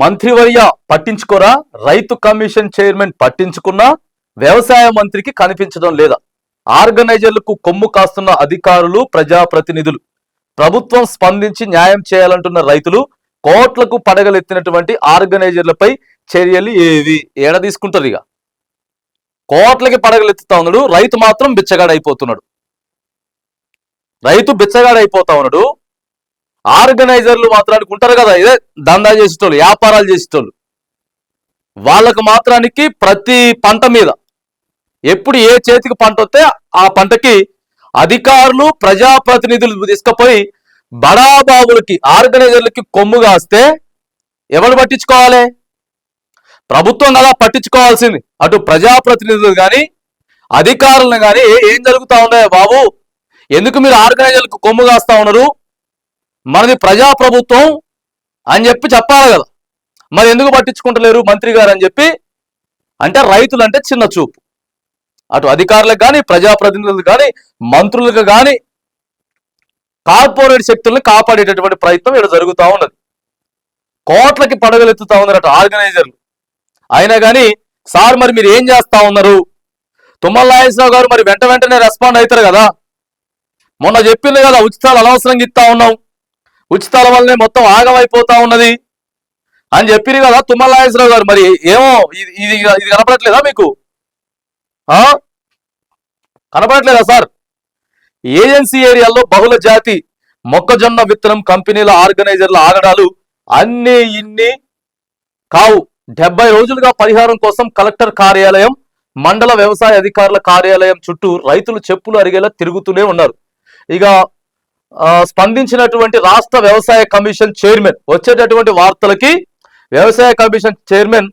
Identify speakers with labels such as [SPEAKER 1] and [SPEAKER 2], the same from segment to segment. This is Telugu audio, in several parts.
[SPEAKER 1] మంత్రివర్య పట్టించుకోరా, రైతు కమిషన్ చైర్మన్ పట్టించుకున్నా వ్యవసాయ మంత్రికి కనిపించడం లేదా? ఆర్గనైజర్లకు కొమ్ము కాస్తున్న అధికారులు, ప్రజాప్రతినిధులు. ప్రభుత్వం స్పందించి న్యాయం చేయాలంటున్న రైతులు, కోట్లకు పడగలెత్తినటువంటి ఆర్గనైజర్లపై చర్యలు ఏవి? ఏడ తీసుకుంటారు? ఇక కోట్లకి పడగలెత్తుతా ఉన్నాడు, రైతు మాత్రం బిచ్చగాడైపోతున్నాడు. రైతు బిచ్చగాడైపోతా ఉన్నాడు. ఆర్గనైజర్లు మాట్లాడుకుంటారు కదా, ఇదే దందా చేసేటోళ్ళు, వ్యాపారాలు చేసేటోళ్ళు, వాళ్ళకు మాత్రానికి ప్రతి పంట మీద ఎప్పుడు ఏ చేతికి పంట వస్తే ఆ పంటకి అధికారులు, ప్రజాప్రతినిధులు తీసుకుపోయి బడాబాబులకి, ఆర్గనైజర్లకి కొమ్ము కాస్తే ఎవరు పట్టించుకోవాలి? ప్రభుత్వం కదా పట్టించుకోవాల్సింది. అటు ప్రజాప్రతినిధులు కానీ అధికారులను కానీ ఏం జరుగుతా ఉన్నాయో బాబు, ఎందుకు మీరు ఆర్గనైజర్లకు కొమ్ము కాస్తా ఉన్నారు? మనది ప్రజాప్రభుత్వం అని చెప్పాలి కదా, మరి ఎందుకు పట్టించుకుంటలేరు మంత్రి గారు అని చెప్పి అంటే రైతులు అంటే చిన్న చూపు. అటు అధికారులకు కానీ, ప్రజాప్రతినిధులకు కానీ, మంత్రులకు కానీ కార్పొరేట్ శక్తుల్ని కాపాడేటటువంటి ప్రయత్నం ఇక్కడ జరుగుతూ ఉన్నది. కోట్లకి పడగలెత్తుతా ఉన్నారు అటు ఆర్గనైజర్లు. అయినా కానీ సార్ మరి మీరు ఏం చేస్తా ఉన్నారు? తుమ్మల నాగేశ్వరరావు గారు మరి వెంటనే రెస్పాండ్ అవుతారు కదా. మొన్న చెప్పింది కదా, ఉచితాలు అనవసరంగా ఇస్తా ఉన్నాం, ఉచితాల వల్లనే మొత్తం ఆగమైపోతా ఉన్నది అని చెప్పిరు కదా తుమ్మల నాగేశ్వరరావు గారు. మరి ఏమో ఇది కనపడట్లేదా మీకు? కనపడట్లేదా సార్? ఏజెన్సీ ఏరియాల్లో బహుళ జాతి మొక్కజొన్న విత్తనం కంపెనీల ఆర్గనైజర్ల ఆగడాలు అన్ని ఇన్ని కావు. 70 రోజులుగా పరిహారం కోసం కలెక్టర్ కార్యాలయం, మండల వ్యవసాయ అధికారుల కార్యాలయం చుట్టూ రైతులు చెప్పులు అరిగేలా తిరుగుతూనే ఉన్నారు. ఇక స్పందించినటువంటి రాష్ట్ర వ్యవసాయ కమిషన్ చైర్మన్, వచ్చేటటువంటి వార్తలకి వ్యవసాయ కమిషన్ చైర్మన్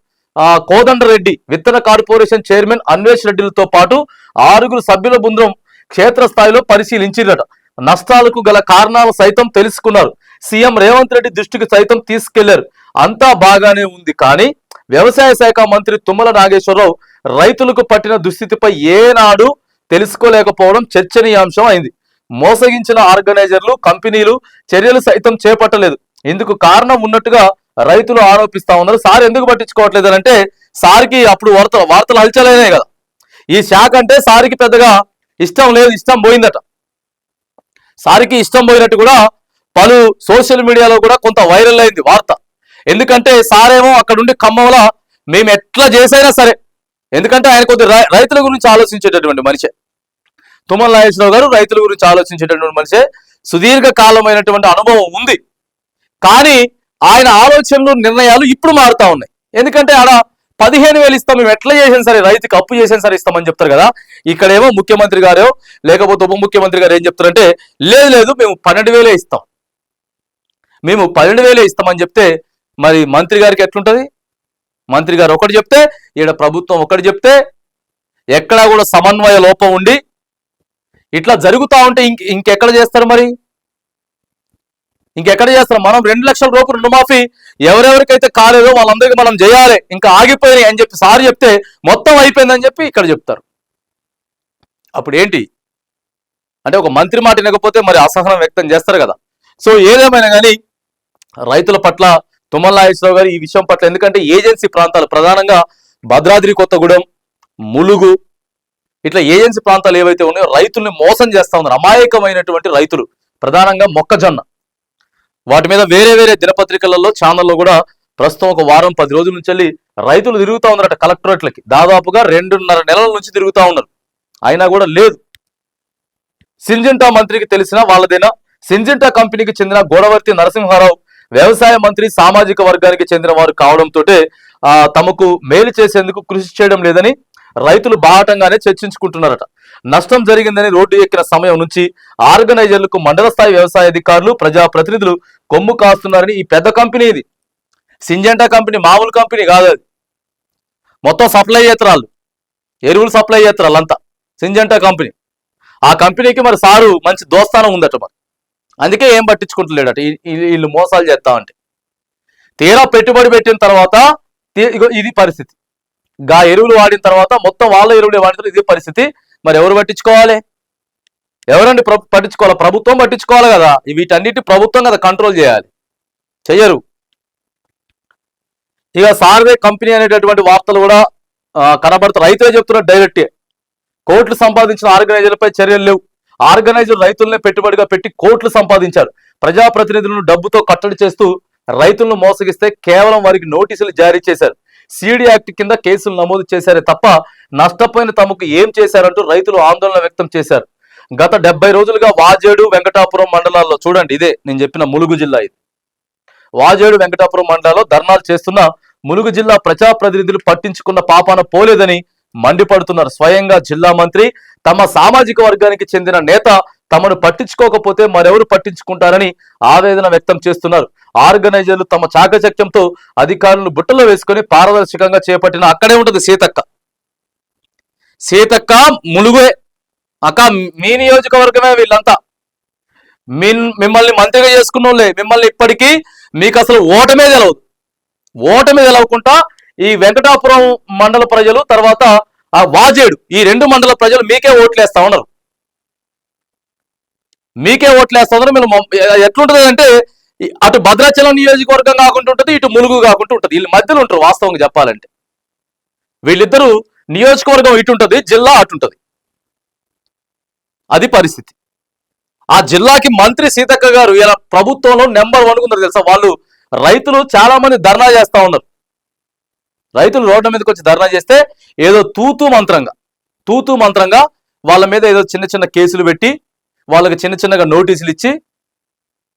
[SPEAKER 1] కోదండరెడ్డి, విత్తన కార్పొరేషన్ చైర్మన్ అన్వేష్ రెడ్డిలతో పాటు 6 సభ్యుల బృందం క్షేత్రస్థాయిలో పరిశీలించిరట. నష్టాలకు గల కారణాలు సైతం తెలుసుకున్నారు. సీఎం రేవంత్ రెడ్డి దృష్టికి సైతం తీసుకెళ్లారు. అంతా బాగానే ఉంది, కానీ వ్యవసాయ శాఖ మంత్రి తుమ్మల నాగేశ్వరరావు రైతులకు పట్టిన దుస్థితిపై ఏనాడు తెలుసుకోలేకపోవడం చర్చనీయాంశం అయింది. మోసగించిన ఆర్గనైజర్లు, కంపెనీలు చర్యలు సైతం చేపట్టలేదు. ఇందుకు కారణం ఉన్నట్టుగా రైతులు ఆరోపిస్తా ఉన్నారు. సార్ ఎందుకు పట్టించుకోవట్లేదు అంటే, సార్కి అప్పుడు వార్తలు హల్చలేనే కదా, ఈ శాఖ అంటే సార్కి పెద్దగా ఇష్టం లేదు, ఇష్టం పోయిందట. సార్కి ఇష్టం పోయినట్టు కూడా పలు సోషల్ మీడియాలో కూడా కొంత వైరల్ అయింది వార్త. ఎందుకంటే సారేమో అక్కడుండి ఖమ్మంలో మేము ఎట్లా చేసైనా సరే, ఎందుకంటే ఆయన కొద్ది రైతుల గురించి ఆలోచించేటటువంటి మనిషే. తుమ్మల నాగేశ్వరరావు గారు రైతుల గురించి ఆలోచించేటటువంటి మనిషే, సుదీర్ఘ కాలమైనటువంటి అనుభవం ఉంది. కానీ ఆయన ఆలోచనలు, నిర్ణయాలు ఇప్పుడు మారుతా ఉన్నాయి. ఎందుకంటే ఆడ 15,000 ఇస్తాం, మేము ఎట్లా చేసాం సరే, రైతుకి అప్పు చేసాం సరే ఇస్తామని చెప్తారు కదా. ఇక్కడేమో ముఖ్యమంత్రి గారో లేకపోతే ఉప ముఖ్యమంత్రి గారు ఏం చెప్తారంటే, లేదు మేము 12,000 ఇస్తాం, మేము 12,000 ఇస్తామని చెప్తే మరి మంత్రి గారికి ఎట్లుంటది? మంత్రి గారు ఒకటి చెప్తే, ఈడ ప్రభుత్వం ఒకటి చెప్తే, ఎక్కడా కూడా సమన్వయ లోపం ఉండి ఇట్లా జరుగుతూ ఉంటే ఇంకెక్కడ చేస్తారు? మరి ఇంకెక్కడ చేస్తారు? మనం 2 లక్షల రూపాయలు రుణమాఫీ ఎవరెవరికైతే కాలేదో వాళ్ళందరికీ మనం చేయాలి, ఇంకా ఆగిపోయినాయి అని చెప్పి సార్ చెప్తే మొత్తం అయిపోయిందని చెప్పి ఇక్కడ చెప్తారు. అప్పుడు ఏంటి అంటే, ఒక మంత్రి మాట వినకపోతే మరి అసహనం వ్యక్తం చేస్తారు కదా. సో ఏదేమైనా కానీ రైతుల పట్ల తుమ్మల నాగేశ్వరరావు గారు ఈ విషయం పట్ల, ఎందుకంటే ఏజెన్సీ ప్రాంతాలు ప్రధానంగా భద్రాద్రి కొత్తగూడెం, ములుగు, ఇట్లా ఏజెన్సీ ప్రాంతాలు ఏవైతే ఉన్నాయో రైతుల్ని మోసం చేస్తా ఉన్నారు. అమాయకమైనటువంటి రైతులు, ప్రధానంగా మొక్కజొన్న, వాటి మీద వేరే దినపత్రికలలో, ఛానల్లో కూడా ప్రస్తుతం ఒక వారం 10 రోజుల నుంచి వెళ్ళి రైతులు తిరుగుతూ ఉన్నారట కలెక్టరేట్లకి. దాదాపుగా 2.5 నెలల నుంచి తిరుగుతూ ఉన్నారు, అయినా కూడా లేదు. సింజంటా మంత్రికి తెలిసిన వాళ్ళదేనా? సింజంటా కంపెనీకి చెందిన గోడవర్తి నరసింహారావు వ్యవసాయ మంత్రి, సామాజిక వర్గానికి చెందిన వారు కావడంతో తమకు మేలు చేసేందుకు కృషి చేయడం లేదని రైతులు బాహటంగానే చర్చించుకుంటున్నారట. నష్టం జరిగిందని రోడ్డు ఎక్కిన సమయం నుంచి ఆర్గనైజర్లకు మండల స్థాయి వ్యవసాయ అధికారులు, ప్రజాప్రతినిధులు కొమ్ము కాస్తున్నారని ఈ పెద్ద కంపెనీ, ఇది సింజంటా కంపెనీ మామూలు కంపెనీ కాదు, అది మొత్తం సప్లై చేతరాలు, ఎరువులు సప్లై చేతరాలు అంతా సింజంటా కంపెనీ. ఆ కంపెనీకి మరి సారు మంచి దోస్తానం ఉందట, మరి అందుకే ఏం పట్టించుకుంటలేడట. వీళ్ళు మోసాలు చేస్తామంటే తీరా పెట్టుబడి పెట్టిన తర్వాత ఇది పరిస్థితి. గా ఎరువులు వాడిన తర్వాత మొత్తం వాళ్ళ ఎరువులే వాడిన ఇది పరిస్థితి. మరి ఎవరు పట్టించుకోవాలి? ఎవరండి పట్టించుకోవాలి? ప్రభుత్వం పట్టించుకోవాలి కదా. వీటన్నిటి ప్రభుత్వం కదా కంట్రోల్ చేయాలి, చెయ్యరు. ఇక సార్వే కంపెనీ అనేటటువంటి వార్తలు కూడా కనబడుతాయి. రైతులే చెప్తున్నారు డైరెక్ట్, కోట్లు సంపాదించిన ఆర్గనైజర్లపై చర్యలు లేవు. ఆర్గనైజర్ రైతులనే పెట్టుబడిగా పెట్టి కోట్లు సంపాదించారు. ప్రజాప్రతినిధులను డబ్బుతో కట్టడి చేస్తూ రైతులను మోసగిస్తే కేవలం వారికి నోటీసులు జారీ చేశారు. సిడి యాక్ట్ కింద కేసులు నమోదు చేశారే తప్ప నష్టపోయిన తమకు ఏం చేశారంటూ రైతులు ఆందోళన వ్యక్తం చేశారు. గత 70 రోజులుగా వాజేడు, వెంకటాపురం మండలాల్లో, చూడండి ఇదే నేను చెప్పిన ములుగు జిల్లా, ఇది వాజేడు, వెంకటాపురం మండలాల్లో ధర్నాలు చేస్తున్న ములుగు జిల్లా ప్రజాప్రతినిధులు పట్టించుకున్న పాపాన పోలేదని మండిపడుతున్నారు. స్వయంగా జిల్లా మంత్రి తమ సామాజిక వర్గానికి చెందిన నేత తమను పట్టించుకోకపోతే మరెవరు పట్టించుకుంటారని ఆవేదన వ్యక్తం చేస్తున్నారు. ఆర్గనైజర్లు తమ చాకచక్యంతో అధికారులను బుట్టలో వేసుకొని పారదర్శకంగా చేపట్టిన, అక్కడే ఉంటది సీతక్క ములుగే అక్క, మీ నియోజకవర్గమే వీళ్ళంతా. మిమ్మల్ని మంత్రిగా చేసుకున్నోళ్ళే. మిమ్మల్ని ఇప్పటికీ మీకు అసలు ఓటమే తెలవకుండా ఈ వెంకటాపురం మండల ప్రజలు, తర్వాత ఆ వాజేడు, ఈ 2 మండల ప్రజలు మీకే ఓట్లేస్తా ఉన్నారు. మీరు ఎట్లుంటది అంటే, అటు భద్రాచలం నియోజకవర్గం కాకుండా ఉంటుంది, ఇటు ములుగు కాకుండా ఉంటుంది. వీళ్ళు మధ్యలో ఉంటారు వాస్తవంగా చెప్పాలంటే. వీళ్ళిద్దరూ నియోజకవర్గం ఇటు ఉంటుంది, జిల్లా అటుంటది. అది పరిస్థితి. ఆ జిల్లాకి మంత్రి సీతక్క గారు ఇలా ప్రభుత్వంలో నెంబర్ 1 ఉన్నారు తెలుసా. వాళ్ళు రైతులు చాలా మంది ధర్నా చేస్తా ఉన్నారు. రైతులు రోడ్ల మీదకి వచ్చి ధర్నా చేస్తే ఏదో తూతూ మంత్రంగా వాళ్ళ మీద ఏదో చిన్న కేసులు పెట్టి వాళ్ళకి చిన్నగా నోటీసులు ఇచ్చి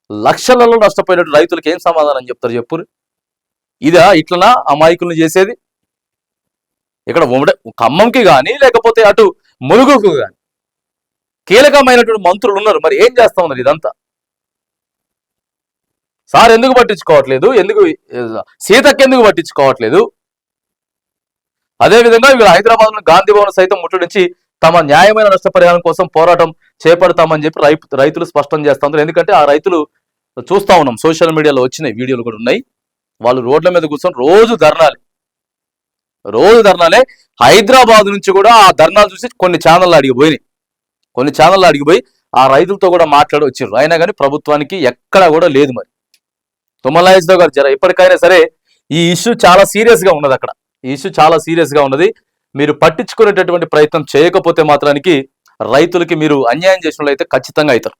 [SPEAKER 1] లక్షలలో నష్టపోయినట్టు రైతులకు ఏం సమాధానం చెప్తారు చెప్పురు? ఇదా ఇట్లనా అమాయకులను చేసేది? ఇక్కడ ఖమ్మంకి కానీ లేకపోతే అటు ములుగుకు కానీ కీలకమైనటువంటి మంత్రులు ఉన్నారు. మరి ఏం చేస్తా ఉన్నారు ఇదంతా? సార్ ఎందుకు పట్టించుకోవట్లేదు? సీతకి ఎందుకు పట్టించుకోవట్లేదు? అదేవిధంగా వీళ్ళు హైదరాబాద్ లో గాంధీ భవన్ సైతం ముట్టడించి తమ న్యాయమైన నష్టపరిహారం కోసం పోరాటం చేపడతామని చెప్పి రైతులు స్పష్టం చేస్తా ఉన్నారు. ఎందుకంటే ఆ రైతులు చూస్తా ఉన్నాం, సోషల్ మీడియాలో వచ్చినాయి, వీడియోలు కూడా ఉన్నాయి. వాళ్ళు రోడ్ల మీద కూర్చొని రోజు ధర్నాలే. హైదరాబాద్ నుంచి కూడా ఆ ధర్నాలు చూసి కొన్ని ఛానళ్ళు అడిగిపోయి ఆ రైతులతో కూడా మాట్లాడి వచ్చారు. అయినా కానీ ప్రభుత్వానికి ఎక్కడా కూడా లేదు. మరి తుమ్మల నాగేశ్వరరావు గారు జర ఇప్పటికైనా సరే ఈ ఇష్యూ చాలా సీరియస్ గా ఉన్నది. మీరు పట్టించుకునేటటువంటి ప్రయత్నం చేయకపోతే మాత్రానికి రైతులకి మీరు అన్యాయం చేసిన వాళ్ళు అయితే ఖచ్చితంగా అవుతారు.